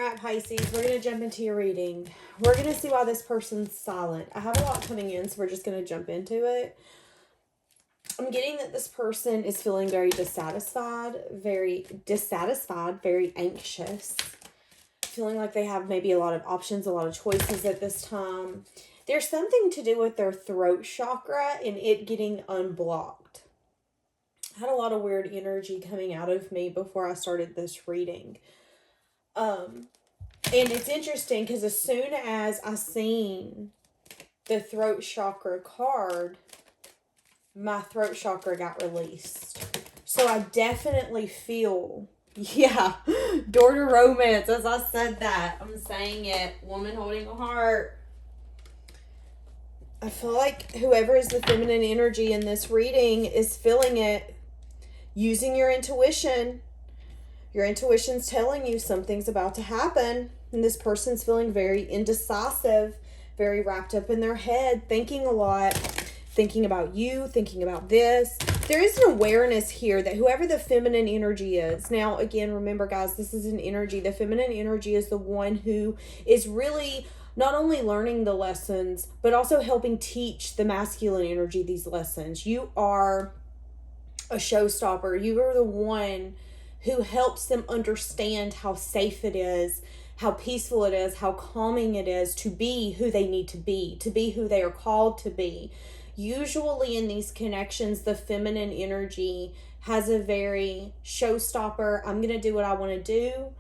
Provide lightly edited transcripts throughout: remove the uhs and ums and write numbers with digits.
right, Pisces, we're going to jump into your reading. We're going to see why this person's silent. I have a lot coming in, so we're just going to jump into it. I'm getting that this person is feeling very dissatisfied, very anxious. Feeling like they have maybe a lot of options, a lot of choices at this time. There's something to do with their throat chakra and it getting unblocked. I had a lot of weird energy coming out of me before I started this reading. And it's interesting because as soon as I seen the throat chakra card, my throat chakra got released. So I definitely feel, door to romance. As I said that, I'm saying it. Woman holding a heart. I feel like whoever is the feminine energy in this reading is feeling it, using your intuition. Your intuition's telling you something's about to happen. And this person's feeling very indecisive, very wrapped up in their head, thinking a lot, thinking about you, thinking about this. There is an awareness here that whoever the feminine energy is. Now, again, remember, guys, this is an energy. The feminine energy is the one who is really not only learning the lessons, but also helping teach the masculine energy these lessons. You are a showstopper. You are the one who helps them understand how safe it is, how peaceful it is, how calming it is to be who they need to be who they are called to be. Usually in these connections, the feminine energy has a very showstopper, I'm going to do what I want to do.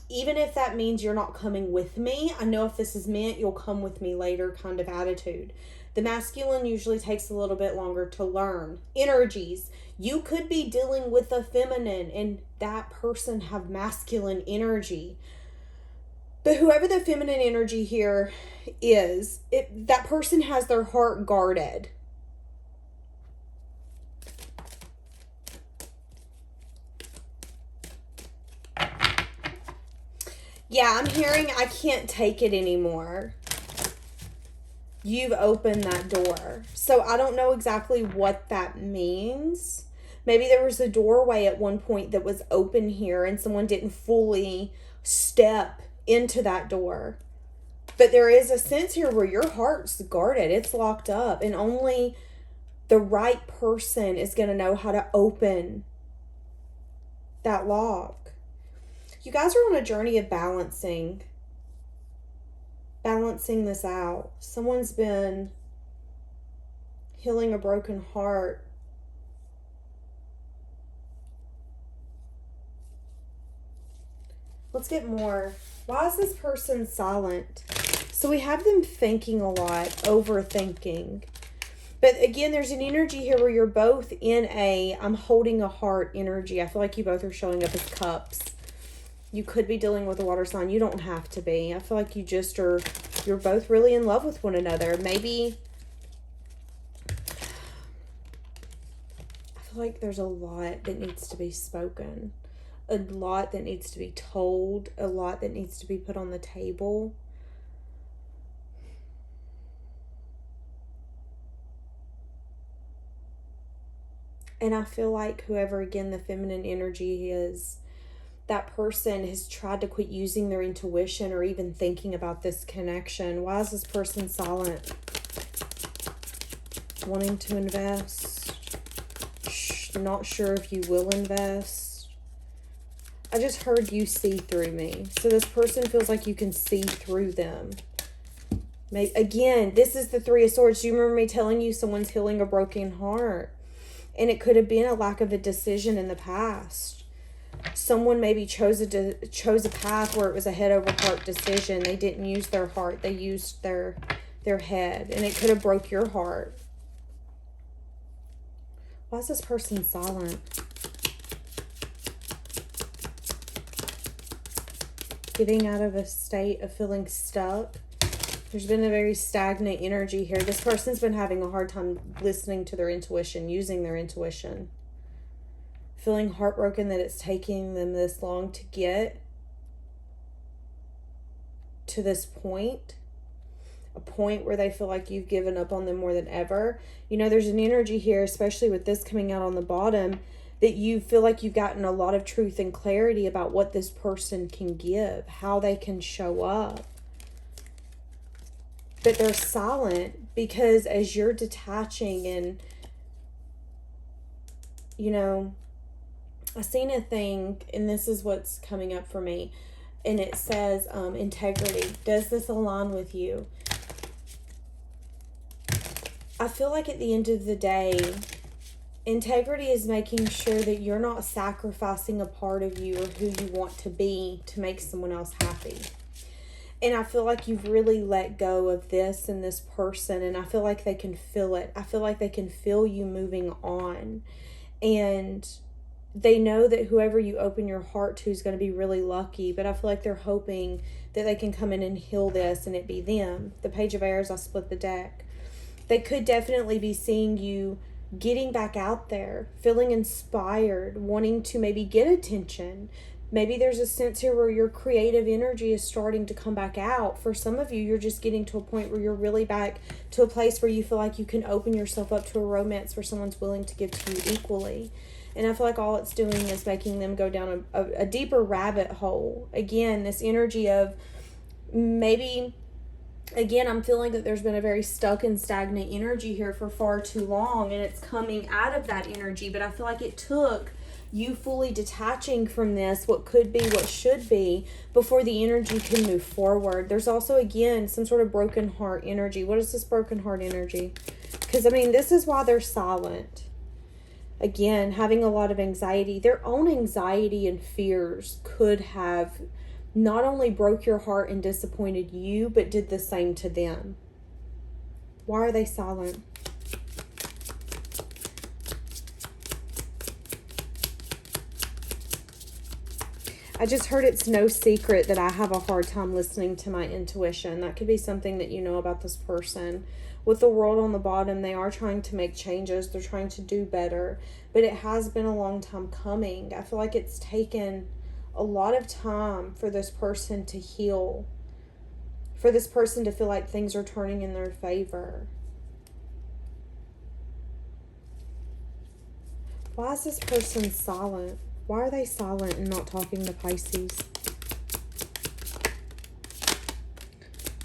Even if that means you're not coming with me, I know if this is meant, you'll come with me later kind of attitude. The masculine usually takes a little bit longer to learn. Energies. You could be dealing with a feminine and that person have masculine energy. But whoever the feminine energy here is, that person has their heart guarded. Yeah, I'm hearing I can't take it anymore. You've opened that door. So I don't know exactly what that means. Maybe there was a doorway at one point that was open here and someone didn't fully step into that door. But there is a sense here where your heart's guarded. It's locked up. And only the right person is going to know how to open that lock. You guys are on a journey of balancing this out. Someone's been healing a broken heart. Let's get more. Why is this person silent? So we have them thinking a lot, overthinking. But again, there's an energy here where you're both in a I'm holding a heart energy. I feel like you both are showing up as cups. You could be dealing with a water sign. You don't have to be. I feel like you're both really in love with one another. Maybe, I feel like there's a lot that needs to be spoken. A lot that needs to be told. A lot that needs to be put on the table. And I feel like whoever, again, the feminine energy is, that person has tried to quit using their intuition or even thinking about this connection. Why is this person silent? Wanting to invest. Not sure if you will invest. I just heard you see through me. So this person feels like you can see through them. Maybe, again, this is the Three of Swords. Do you remember me telling you someone's healing a broken heart? And it could have been a lack of a decision in the past. Someone maybe chose a path where it was a head over heart decision. They didn't use their heart. They used their head. And it could have broke your heart. Why is this person silent? Getting out of a state of feeling stuck. There's been a very stagnant energy here. This person's been having a hard time listening to their intuition, using their intuition. Feeling heartbroken that it's taking them this long to get to this point. A point where they feel like you've given up on them more than ever. You know, there's an energy here, especially with this coming out on the bottom, that you feel like you've gotten a lot of truth and clarity about what this person can give, how they can show up. But they're silent because as you're detaching and, you know, I seen a thing, and this is what's coming up for me, and it says integrity. Does this align with you? I feel like at the end of the day, integrity is making sure that you're not sacrificing a part of you or who you want to be to make someone else happy. And I feel like you've really let go of this and this person, and I feel like they can feel it. I feel like they can feel you moving on. And they know that whoever you open your heart to is going to be really lucky, but I feel like they're hoping that they can come in and heal this and it be them. The Page of Airs, I split the deck. They could definitely be seeing you getting back out there, feeling inspired, wanting to maybe get attention. Maybe there's a sense here where your creative energy is starting to come back out. For some of you, you're just getting to a point where you're really back to a place where you feel like you can open yourself up to a romance where someone's willing to give to you equally. And I feel like all it's doing is making them go down a deeper rabbit hole. Again, this energy of maybe, again, I'm feeling that there's been a very stuck and stagnant energy here for far too long, and it's coming out of that energy. But I feel like it took you fully detaching from this, what could be, what should be, before the energy can move forward. There's also, again, some sort of broken heart energy. What is this broken heart energy? Because, I mean, this is why they're silent. Again, having a lot of anxiety. Their own anxiety and fears could have not only broke your heart and disappointed you, but did the same to them. Why are they silent? I just heard it's no secret that I have a hard time listening to my intuition. That could be something that you know about this person. With the world on the bottom, they are trying to make changes. They're trying to do better. But it has been a long time coming. I feel like it's taken a lot of time for this person to heal. For this person to feel like things are turning in their favor. Why is this person silent? Why are they silent and not talking to Pisces?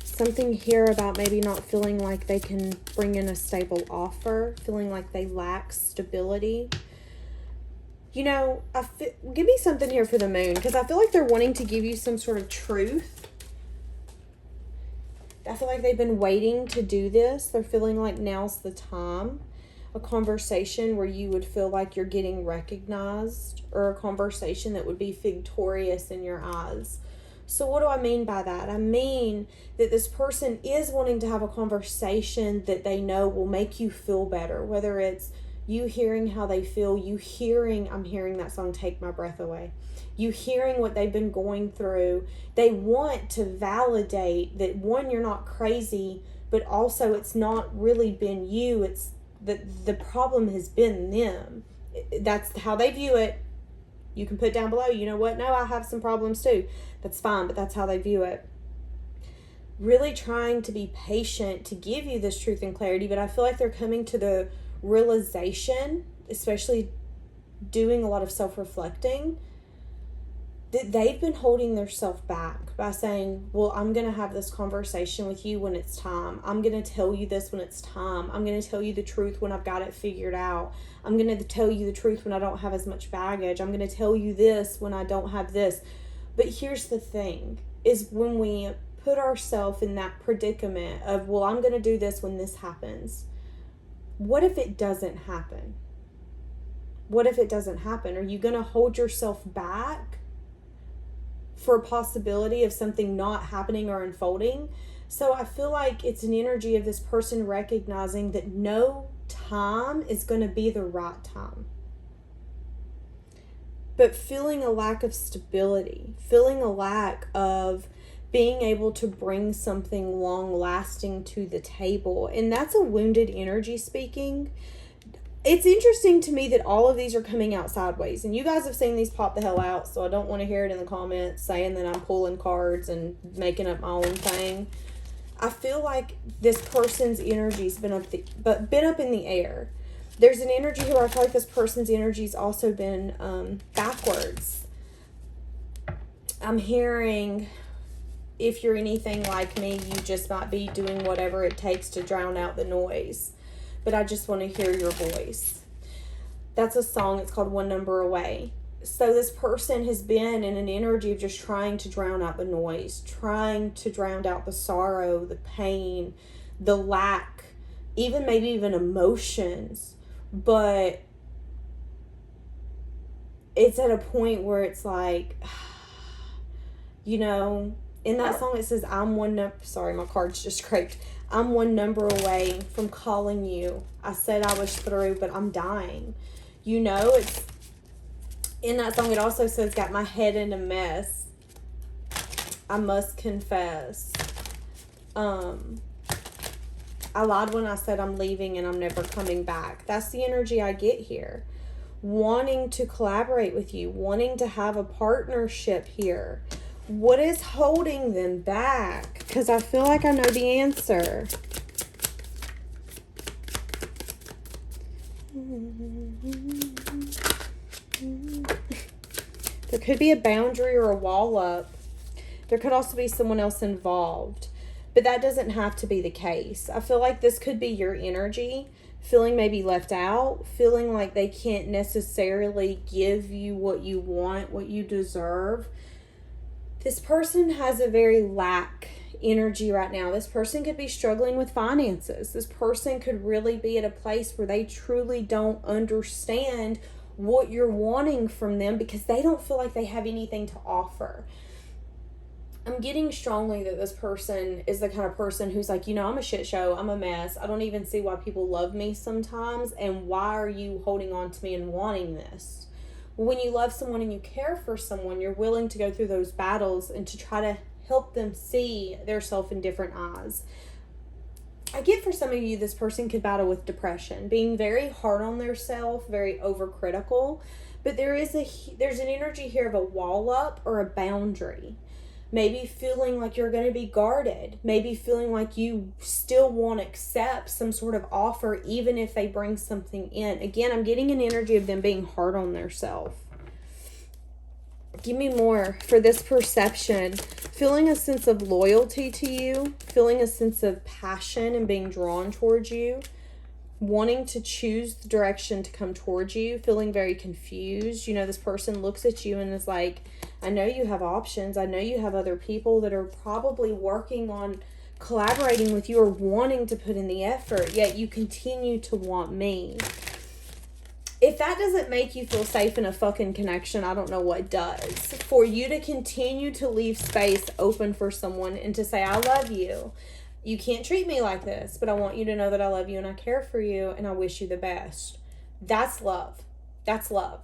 Something here about maybe not feeling like they can bring in a stable offer, feeling like they lack stability. You know, give me something here for the moon, because I feel like they're wanting to give you some sort of truth. I feel like they've been waiting to do this. They're feeling like now's the time. A conversation where you would feel like you're getting recognized, or a conversation that would be victorious in your eyes. So what do I mean by that? I mean that this person is wanting to have a conversation that they know will make you feel better, whether it's you hearing how they feel, I'm hearing that song, Take My Breath Away. You hearing what they've been going through. They want to validate that, one, you're not crazy, but also it's not really been you. It's that the problem has been them. That's how they view it. You can put down below, you know what? No, I have some problems too. That's fine, but that's how they view it. Really trying to be patient to give you this truth and clarity, but I feel like they're coming to the realization, especially doing a lot of self-reflecting, that they've been holding themselves back by saying, well, I'm going to have this conversation with you when it's time. I'm going to tell you this when it's time. I'm going to tell you the truth when I've got it figured out. I'm going to tell you the truth when I don't have as much baggage. I'm going to tell you this when I don't have this. But here's the thing, is when we put ourselves in that predicament of, well, I'm going to do this when this happens. What if it doesn't happen? What if it doesn't happen? Are you going to hold yourself back for a possibility of something not happening or unfolding? So I feel like it's an energy of this person recognizing that no time is going to be the right time. But feeling a lack of stability, feeling a lack of being able to bring something long-lasting to the table. And that's a wounded energy speaking. It's interesting to me that all of these are coming out sideways. And you guys have seen these pop the hell out, so I don't want to hear it in the comments saying that I'm pulling cards and making up my own thing. I feel like this person's energy's been up in the air. There's an energy here where I feel like this person's energy's also been backwards. I'm hearing, if you're anything like me, you just might be doing whatever it takes to drown out the noise. But I just want to hear your voice. That's a song. It's called One Number Away. So this person has been in an energy of just trying to drown out the noise, trying to drown out the sorrow, the pain, the lack, maybe even emotions. But it's at a point where it's like, you know, in that song it says, sorry, my card's just scraped. I'm one number away from calling you. I said I was through, but I'm dying. You know, it's in that song. It also says, got my head in a mess. I must confess. I lied when I said I'm leaving and I'm never coming back. That's the energy I get here. Wanting to collaborate with you, wanting to have a partnership here. What is holding them back? Because I feel like I know the answer. There could be a boundary or a wall up. There could also be someone else involved. But that doesn't have to be the case. I feel like this could be your energy. Feeling maybe left out. Feeling like they can't necessarily give you what you want, what you deserve. This person has a very lack energy right now. This person could be struggling with finances. This person could really be at a place where they truly don't understand what you're wanting from them because they don't feel like they have anything to offer. I'm getting strongly that this person is the kind of person who's like, you know, I'm a shit show. I'm a mess. I don't even see why people love me sometimes. And why are you holding on to me and wanting this? When you love someone and you care for someone, you're willing to go through those battles and to try to help them see their self in different eyes. I get for some of you, this person could battle with depression, being very hard on their self, very overcritical. But there's an energy here of a wall up or a boundary. Maybe feeling like you're going to be guarded. Maybe feeling like you still won't accept some sort of offer even if they bring something in. Again, I'm getting an energy of them being hard on their self. Give me more for this perception. Feeling a sense of loyalty to you. Feeling a sense of passion and being drawn towards you. Wanting to choose the direction to come towards you. Feeling very confused. You know, this person looks at you and is like, I know you have options. I know you have other people that are probably working on collaborating with you or wanting to put in the effort, yet you continue to want me. If that doesn't make you feel safe in a fucking connection, I don't know what does. For you to continue to leave space open for someone and to say, I love you. You can't treat me like this, but I want you to know that I love you and I care for you and I wish you the best. That's love. That's love.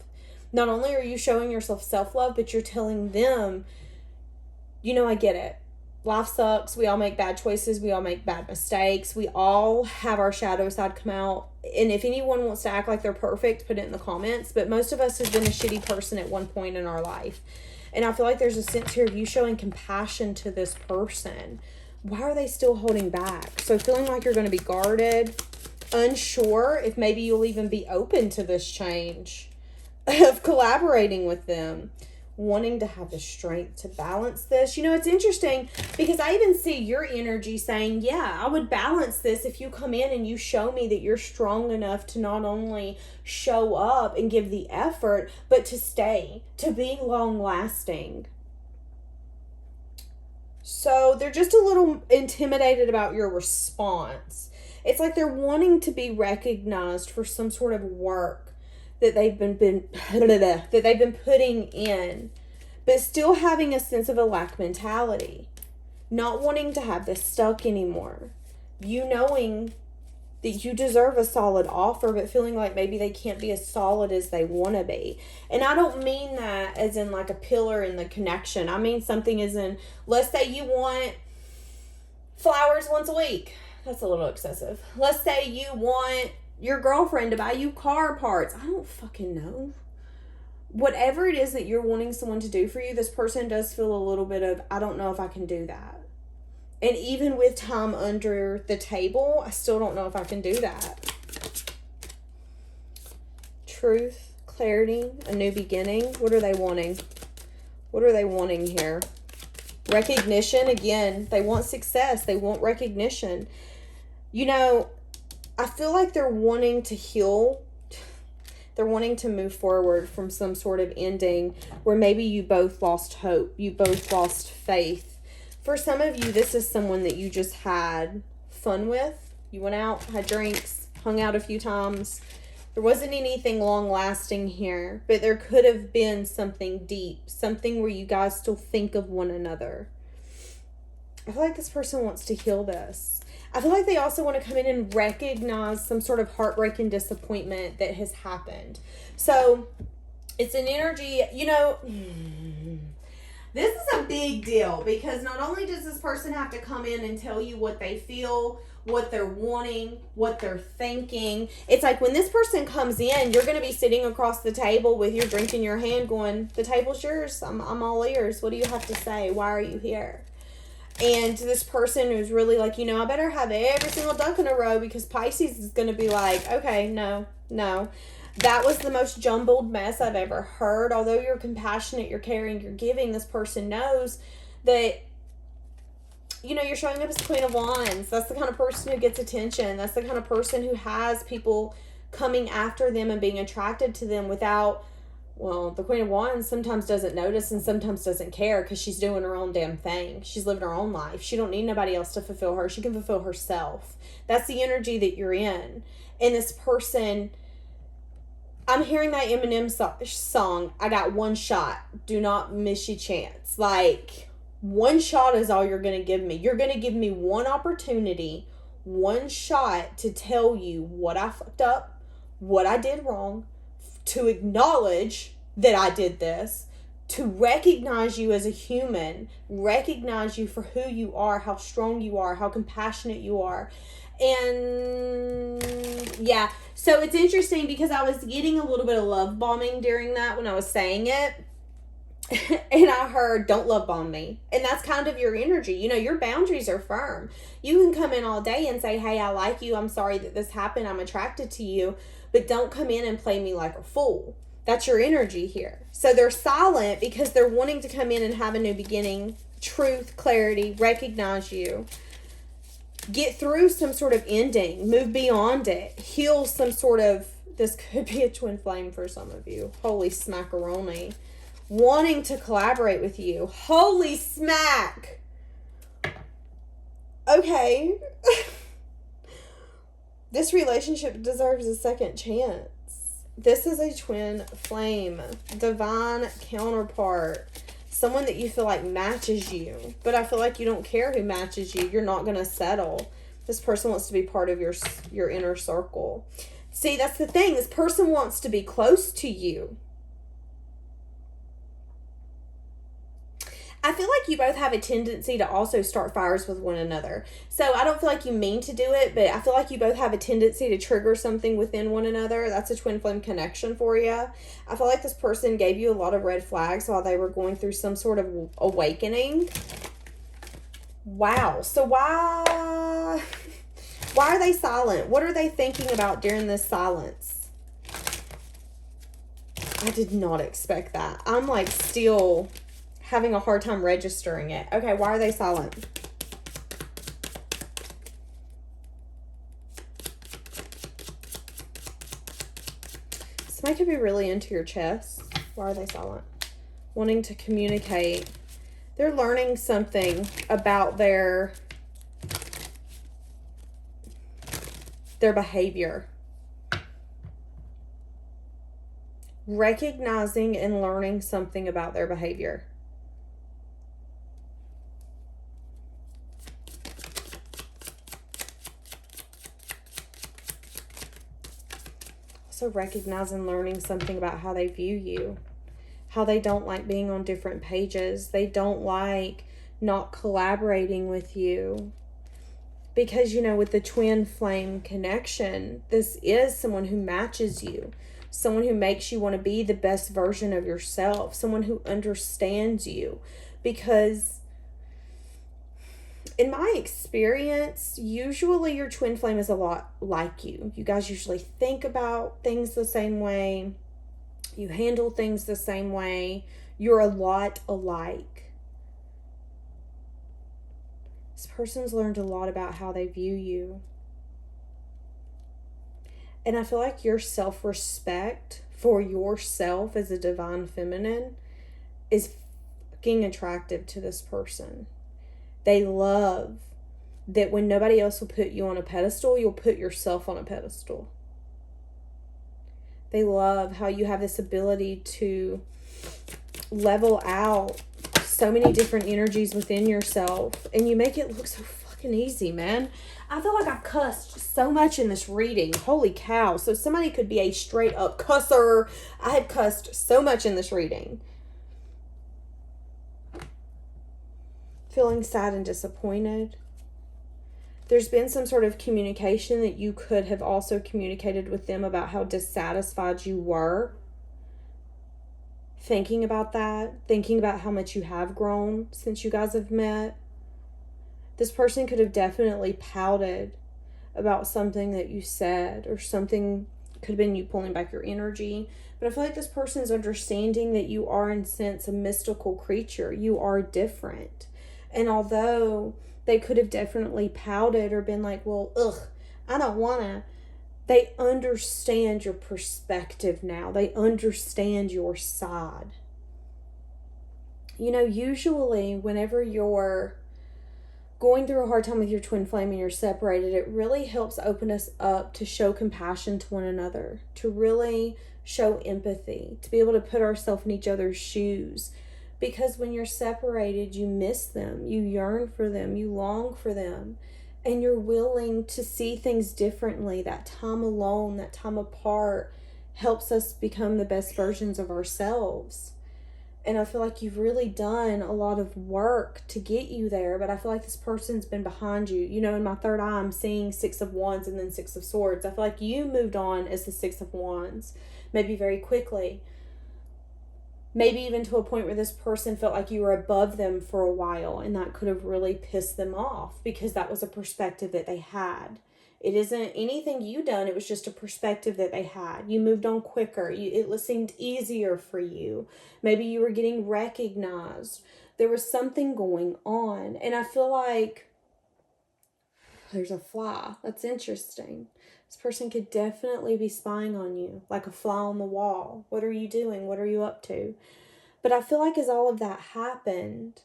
Not only are you showing yourself self-love, but you're telling them, you know, I get it. Life sucks. We all make bad choices. We all make bad mistakes. We all have our shadow side come out. And if anyone wants to act like they're perfect, put it in the comments. But most of us have been a shitty person at one point in our life. And I feel like there's a sense here of you showing compassion to this person. Why are they still holding back? So feeling like you're going to be guarded, unsure if maybe you'll even be open to this change of collaborating with them, wanting to have the strength to balance this. You know, it's interesting because I even see your energy saying, yeah, I would balance this if you come in and you show me that you're strong enough to not only show up and give the effort, but to stay, to be long lasting. So they're just a little intimidated about your response. It's like they're wanting to be recognized for some sort of work that they've been putting in, but still having a sense of a lack mentality, not wanting to have this stuck anymore. You knowing that you deserve a solid offer, but feeling like maybe they can't be as solid as they want to be. And I don't mean that as in like a pillar in the connection. I mean something as in, let's say you want flowers once a week. That's a little excessive. Let's say you want your girlfriend to buy you car parts. I don't fucking know. Whatever it is that you're wanting someone to do for you, this person does feel a little bit of, I don't know if I can do that. And even with time under the table, I still don't know if I can do that. Truth, clarity, a new beginning. What are they wanting? What are they wanting here? Recognition, again, they want success. They want recognition. You know, I feel like they're wanting to heal. They're wanting to move forward from some sort of ending where maybe you both lost hope. You both lost faith. For some of you, this is someone that you just had fun with. You went out, had drinks, hung out a few times. There wasn't anything long lasting here, but there could have been something deep, something where you guys still think of one another. I feel like this person wants to heal this. I feel like they also want to come in and recognize some sort of heartbreak and disappointment that has happened. So it's an energy, you know, this is a big deal because not only does this person have to come in and tell you what they feel, what they're wanting, what they're thinking. It's like when this person comes in, you're going to be sitting across the table with your drink in your hand going, the table's yours. I'm all ears. What do you have to say? Why are you here? And this person who's really like, you know, I better have every single duck in a row because Pisces is going to be like, okay, no. That was the most jumbled mess I've ever heard. Although you're compassionate, you're caring, you're giving, this person knows that, you know, you're showing up as the Queen of Wands. That's the kind of person who gets attention. That's the kind of person who has people coming after them and being attracted to them without, well, the Queen of Wands sometimes doesn't notice and sometimes doesn't care because she's doing her own damn thing. She's living her own life. She don't need nobody else to fulfill her. She can fulfill herself. That's the energy that you're in. And this person, I'm hearing that Eminem song, I got one shot. Do not miss your chance. Like, one shot is all you're going to give me. You're going to give me one opportunity, one shot to tell you what I fucked up, what I did wrong, to acknowledge that I did this, to recognize you as a human, recognize you for who you are, how strong you are, how compassionate you are. And yeah, so it's interesting because I was getting a little bit of love bombing during that when I was saying it. And I heard, don't love bomb me. And that's kind of your energy. You know, your boundaries are firm. You can come in all day and say, hey, I like you. I'm sorry that this happened. I'm attracted to you. But don't come in and play me like a fool. That's your energy here. So they're silent because they're wanting to come in and have a new beginning. Truth, clarity, recognize you. Get through some sort of ending. Move beyond it. Heal some sort of, this could be a twin flame for some of you. Holy smackaroni. Wanting to collaborate with you. Holy smack. Okay. This relationship deserves a second chance. This is a twin flame. Divine counterpart. Someone that you feel like matches you. But I feel like you don't care who matches you. You're not going to settle. This person wants to be part of your inner circle. See, that's the thing. This person wants to be close to you. I feel like you both have a tendency to also start fires with one another. So I don't feel like you mean to do it, but I feel like you both have a tendency to trigger something within one another. That's a twin flame connection for you. I feel like this person gave you a lot of red flags while they were going through some sort of awakening. Wow. So why are they silent? What are they thinking about during this silence? I did not expect that. I'm like still having a hard time registering it. Okay, why are they silent? Somebody could be really into your chest. Why are they silent? Wanting to communicate. They're learning something about their behavior. Recognizing and learning something about their behavior. Also recognizing and learning something about how they view you. How they don't like being on different pages. They don't like not collaborating with you. Because, you know, with the twin flame connection, this is someone who matches you. Someone who makes you want to be the best version of yourself. Someone who understands you. Because in my experience, usually your twin flame is a lot like you. You guys usually think about things the same way. You handle things the same way. You're a lot alike. This person's learned a lot about how they view you. And I feel like your self-respect for yourself as a divine feminine is fucking attractive to this person. They love that when nobody else will put you on a pedestal, you'll put yourself on a pedestal. They love how you have this ability to level out so many different energies within yourself, and you make it look so fucking easy, man. I feel like I've cussed so much in this reading. Holy cow. So somebody could be a straight up cusser. I had cussed so much in this reading. Feeling sad and disappointed. There's been some sort of communication that you could have also communicated with them about how dissatisfied you were. Thinking about that. Thinking about how much you have grown since you guys have met. This person could have definitely pouted about something that you said, or something could have been you pulling back your energy. But I feel like this person is understanding that you are, in a sense, a mystical creature. You are different. And although they could have definitely pouted or been like, well, I don't want to, they understand your perspective now. They understand your side. You know, usually whenever you're going through a hard time with your twin flame and you're separated, it really helps open us up to show compassion to one another, to really show empathy, to be able to put ourselves in each other's shoes. Because when you're separated, you miss them, you yearn for them, you long for them, and you're willing to see things differently. That time alone, that time apart, helps us become the best versions of ourselves. And I feel like you've really done a lot of work to get you there, but I feel like this person's been behind you. You know, in my third eye, I'm seeing 6 of Wands and then 6 of Swords. I feel like you moved on as the 6 of Wands, maybe very quickly. Maybe even to a point where this person felt like you were above them for a while, and that could have really pissed them off because that was a perspective that they had. It isn't anything you done. It was just a perspective that they had. You moved on quicker. It seemed easier for you. Maybe you were getting recognized. There was something going on. And I feel like there's a fly. That's interesting. This person could definitely be spying on you, like a fly on the wall. What are you doing? What are you up to? But I feel like as all of that happened,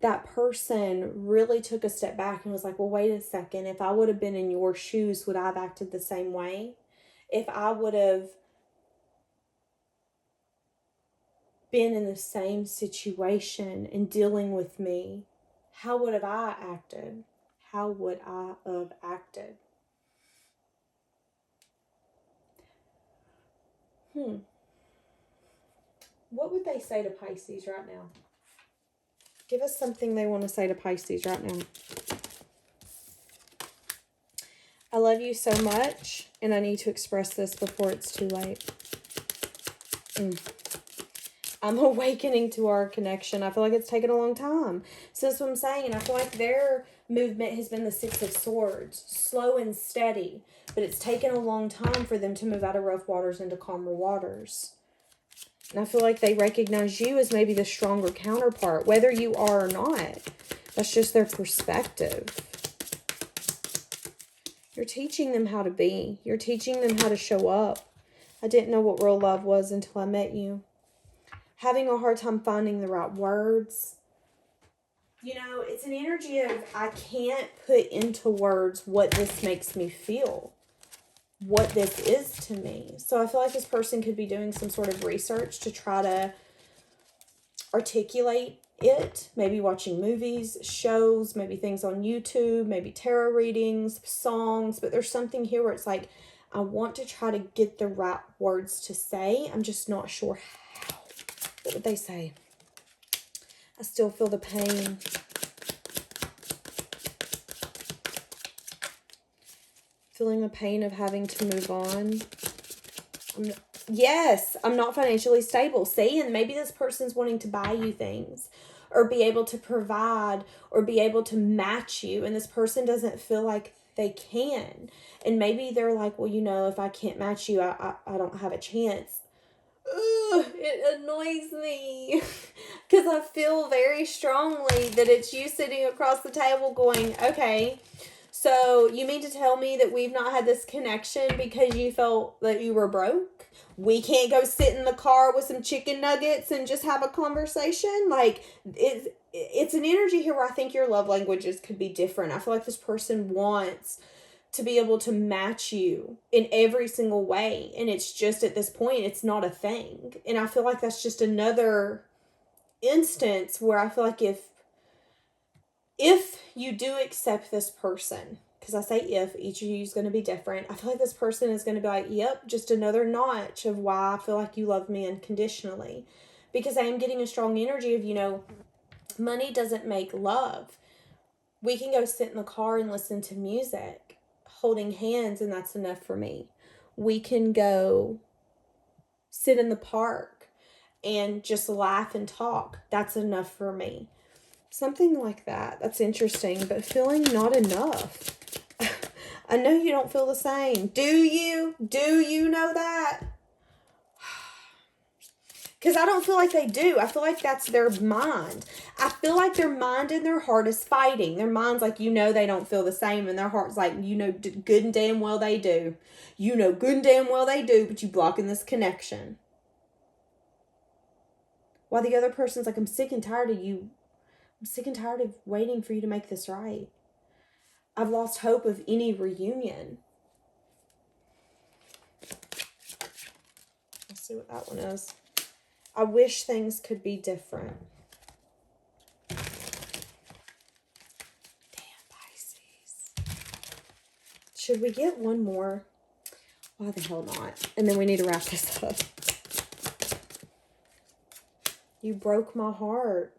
that person really took a step back and was like, well, wait a second. If I would have been in your shoes, would I have acted the same way? If I would have been in the same situation and dealing with me, how would have I acted? How would I have acted? What would they say to Pisces right now? Give us something they want to say to Pisces right now. I love you so much, and I need to express this before it's too late. I'm awakening to our connection. I feel like it's taken a long time. So that's what I'm saying. And I feel like their movement has been the 6 of Swords. Slow and steady. But it's taken a long time for them to move out of rough waters into calmer waters. And I feel like they recognize you as maybe the stronger counterpart, whether you are or not. That's just their perspective. You're teaching them how to be. You're teaching them how to show up. I didn't know what real love was until I met you. Having a hard time finding the right words. You know, it's an energy of I can't put into words what this makes me feel. What this is to me. So I feel like this person could be doing some sort of research to try to articulate it. Maybe watching movies, shows, maybe things on YouTube, maybe tarot readings, songs. But there's something here where it's like, I want to try to get the right words to say. I'm just not sure how. What would they say? I still feel the pain. Feeling the pain of having to move on. Yes, I'm not financially stable. See, and maybe this person's wanting to buy you things or be able to provide or be able to match you, and this person doesn't feel like they can. And maybe they're like, well, if I can't match you, I don't have a chance. Ugh, it annoys me because I feel very strongly that it's you sitting across the table going, okay, so you mean to tell me that we've not had this connection because you felt that you were broke? We can't go sit in the car with some chicken nuggets and just have a conversation? Like, it's an energy here where I think your love languages could be different. I feel like this person wants to be able to match you in every single way. And it's just at this point, it's not a thing. And I feel like that's just another instance where I feel like if you do accept this person, because I say if, each of you is going to be different, I feel like this person is going to be like, yep, just another notch of why I feel like you love me unconditionally. Because I am getting a strong energy of, money doesn't make love. We can go sit in the car and listen to music, holding hands, and that's enough for me. We can go sit in the park and just laugh and talk. That's enough for me. Something like that. That's interesting, but feeling not enough. I know you don't feel the same. Do you? Do you know that? Because I don't feel like they do. I feel like that's their mind. I feel like their mind and their heart is fighting. Their mind's like, they don't feel the same. And their heart's like, good and damn well they do. Good and damn well they do, but you blocking this connection. While the other person's like, I'm sick and tired of you. I'm sick and tired of waiting for you to make this right. I've lost hope of any reunion. Let's see what that one is. I wish things could be different. Damn, Pisces. Should we get one more? Why the hell not? And then we need to wrap this up. You broke my heart.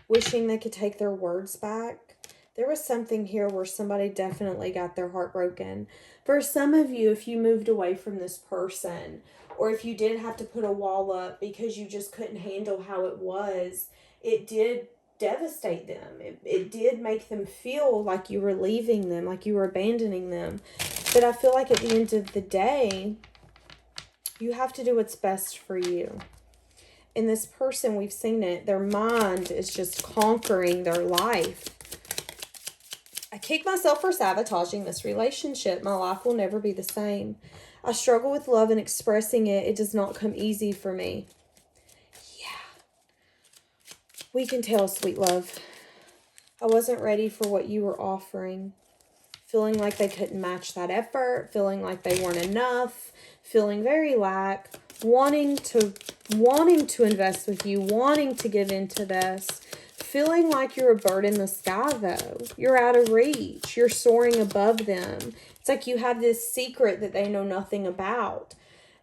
Wishing they could take their words back. There was something here where somebody definitely got their heart broken. For some of you, if you moved away from this person, or if you did have to put a wall up because you just couldn't handle how it was, it did devastate them. It did make them feel like you were leaving them, like you were abandoning them. But I feel like at the end of the day, you have to do what's best for you. And this person, we've seen it, their mind is just conquering their life. I kick myself for sabotaging this relationship. My life will never be the same. I struggle with love and expressing it. It does not come easy for me. Yeah. We can tell, sweet love. I wasn't ready for what you were offering. Feeling like they couldn't match that effort. Feeling like they weren't enough. Feeling very lack. Wanting to invest with you. Wanting to give into this. Feeling like you're a bird in the sky, though. You're out of reach. You're soaring above them. It's like you have this secret that they know nothing about.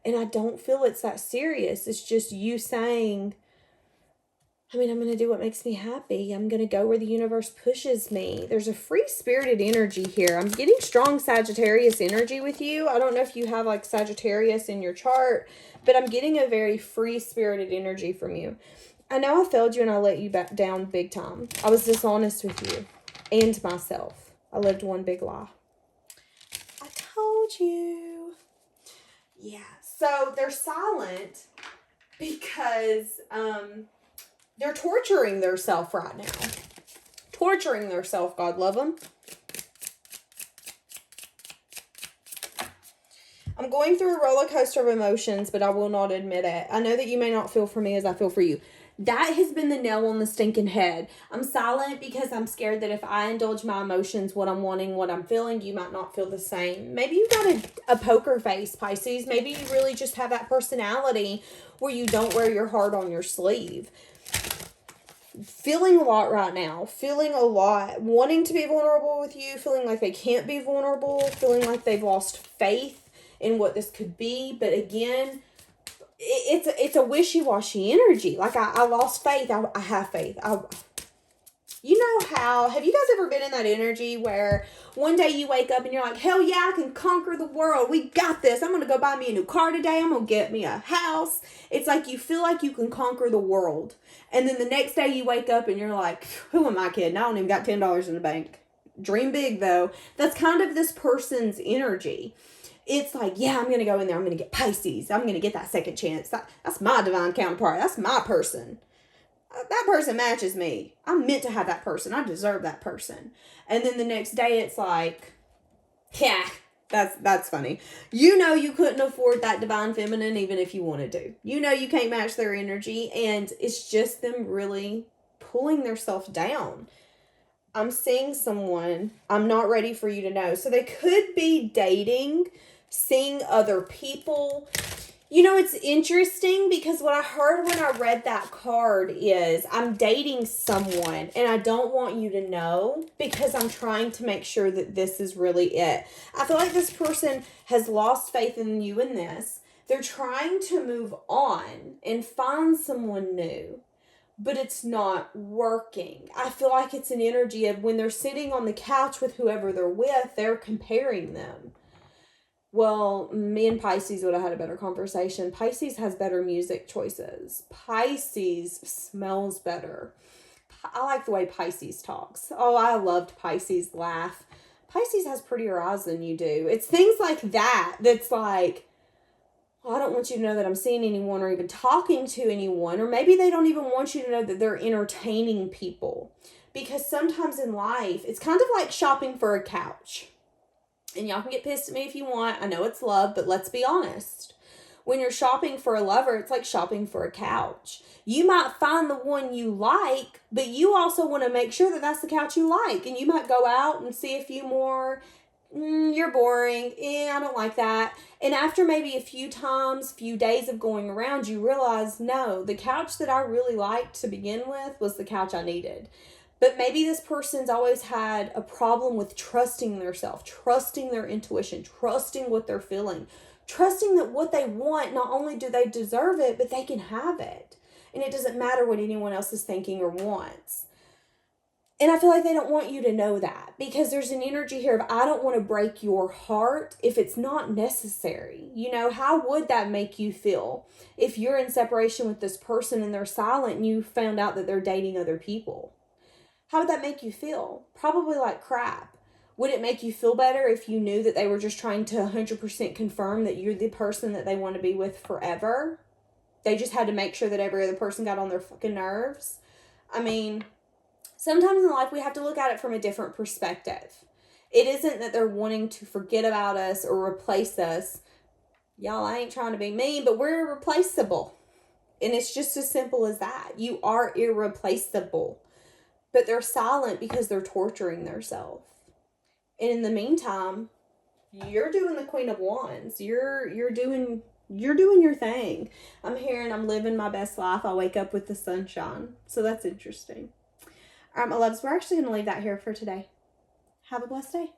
And I don't feel it's that serious. It's just you saying, I'm going to do what makes me happy. I'm going to go where the universe pushes me. There's a free-spirited energy here. I'm getting strong Sagittarius energy with you. I don't know if you have like Sagittarius in your chart, but I'm getting a very free-spirited energy from you. I know I failed you and I let you back down big time. I was dishonest with you and myself. I lived one big lie. I told you. Yeah. So they're silent because they're torturing themselves right now. Torturing themselves, God love them. I'm going through a roller coaster of emotions, but I will not admit it. I know that you may not feel for me as I feel for you. That has been the nail on the stinking head. I'm silent because I'm scared that if I indulge my emotions, what I'm wanting, what I'm feeling, you might not feel the same. Maybe you got a poker face, Pisces. Maybe you really just have that personality where you don't wear your heart on your sleeve. Feeling a lot right now. Feeling a lot. Wanting to be vulnerable with you. Feeling like they can't be vulnerable. Feeling like they've lost faith in what this could be. But again, it's a wishy-washy energy. Like I lost faith. I have faith. You know how, have you guys ever been in that energy where one day you wake up and you're like, hell yeah, I can conquer the world. We got this. I'm going to go buy me a new car today. I'm going to get me a house. It's like you feel like you can conquer the world. And then the next day you wake up and you're like, who am I kidding? I don't even got $10 in the bank. Dream big though. That's kind of this person's energy. It's like, yeah, I'm going to go in there. I'm going to get Pisces. I'm going to get that second chance. That's my divine counterpart. That's my person. That person matches me. I'm meant to have that person. I deserve that person. And then the next day it's like, yeah, that's funny. You know you couldn't afford that divine feminine even if you wanted to. You know you can't match their energy, and it's just them really pulling themselves down. I'm seeing someone I'm not ready for you to know. So they could be dating, seeing other people. You know, it's interesting because what I heard when I read that card is I'm dating someone and I don't want you to know because I'm trying to make sure that this is really it. I feel like this person has lost faith in you in this. They're trying to move on and find someone new, but it's not working. I feel like it's an energy of when they're sitting on the couch with whoever they're with, they're comparing them. Well, me and Pisces would have had a better conversation. Pisces has better music choices. Pisces smells better. I like the way Pisces talks. Oh, I loved Pisces' laugh. Pisces has prettier eyes than you do. It's things like that that's like, well, I don't want you to know that I'm seeing anyone or even talking to anyone. Or maybe they don't even want you to know that they're entertaining people. Because sometimes in life, it's kind of like shopping for a couch. And y'all can get pissed at me if you want. I know it's love, but let's be honest. When you're shopping for a lover, it's like shopping for a couch. You might find the one you like, but you also want to make sure that that's the couch you like. And you might go out and see a few more. You're boring. I don't like that. And after maybe a few days of going around, you realize, no, the couch that I really liked to begin with was the couch I needed. But maybe this person's always had a problem with trusting themselves, trusting their intuition, trusting what they're feeling, trusting that what they want, not only do they deserve it, but they can have it. And it doesn't matter what anyone else is thinking or wants. And I feel like they don't want you to know that because there's an energy here of, I don't want to break your heart if it's not necessary. You know, how would that make you feel if you're in separation with this person and they're silent and you found out that they're dating other people? How would that make you feel? Probably like crap. Would it make you feel better if you knew that they were just trying to 100% confirm that you're the person that they want to be with forever? They just had to make sure that every other person got on their fucking nerves. I mean, sometimes in life we have to look at it from a different perspective. It isn't that they're wanting to forget about us or replace us. Y'all, I ain't trying to be mean, but we're irreplaceable. And it's just as simple as that. You are irreplaceable. But they're silent because they're torturing themselves. And in the meantime, you're doing the Queen of Wands. You're doing your thing. I'm here and I'm living my best life. I wake up with the sunshine. So that's interesting. All right, my loves, we're actually going to leave that here for today. Have a blessed day.